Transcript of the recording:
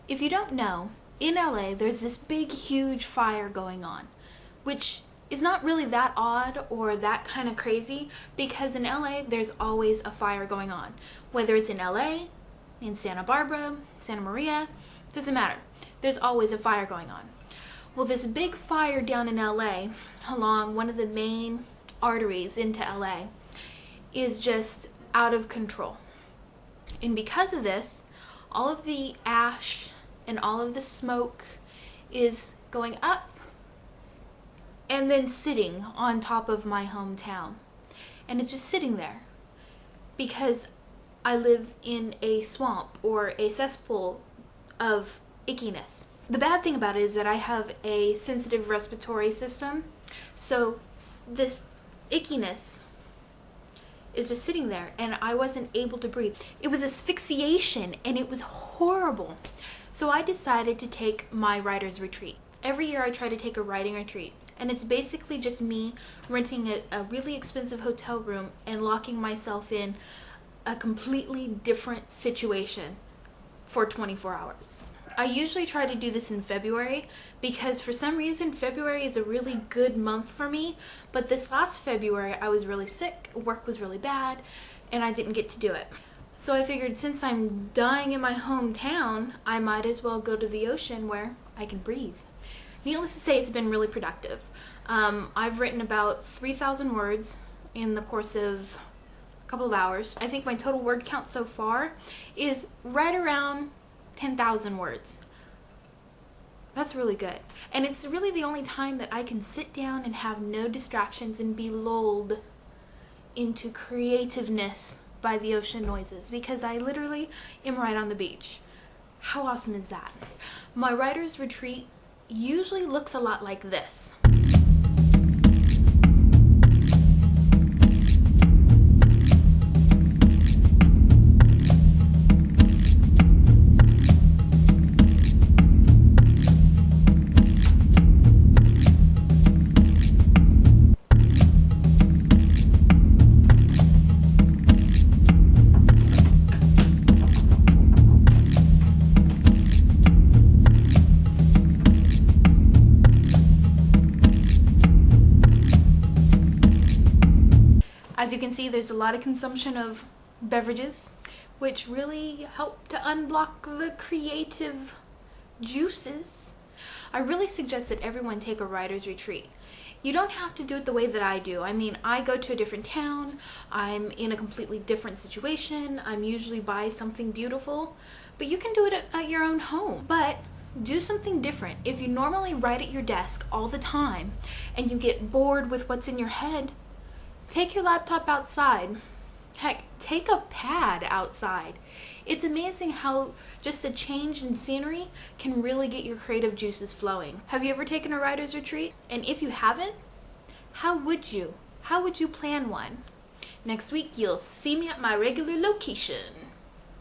If you don't know, in LA there's this big huge fire going on, which is not really that odd or that kind of crazy, because in LA there's always a fire going on. Whether it's in LA, in Santa Barbara, Santa Maria, doesn't matter. There's always a fire going on. Well, this big fire down in LA along one of the main arteries into LA is just out of control. And because of this, all of the ash and all of the smoke is going up and then sitting on top of my hometown. And it's just sitting there because I live in a swamp or a cesspool of ickiness. The bad thing about it is that I have a sensitive respiratory system, so this ickiness is just sitting there and I wasn't able to breathe. It was asphyxiation and it was horrible. So I decided to take my writer's retreat. Every year I try to take a writing retreat, and it's basically just me renting a really expensive hotel room and locking myself in a completely different situation for 24 hours. I usually try to do this in February because for some reason February is a really good month for me, but this last February I was really sick, work was really bad, and I didn't get to do it. So I figured since I'm dying in my hometown, I might as well go to the ocean where I can breathe. Needless to say, it's been really productive. I've written about 3,000 words in the course of a couple of hours. I think my total word count so far is right around 10,000 words. That's really good. And it's really the only time that I can sit down and have no distractions and be lulled into creativeness by the ocean noises, because I literally am right on the beach. How awesome is that? My writer's retreat usually looks a lot like this. As you can see, there's a lot of consumption of beverages, which really help to unblock the creative juices. I really suggest that everyone take a writer's retreat. You don't have to do it the way that I do. I mean, I go to a different town, I'm in a completely different situation, I'm usually by something beautiful, but you can do it at your own home. But do something different. If you normally write at your desk all the time and you get bored with what's in your head, take your laptop outside. Heck, take a pad outside. It's amazing how just a change in scenery can really get your creative juices flowing. Have you ever taken a writer's retreat? And if you haven't, how would you? How would you plan one? Next week, you'll see me at my regular location.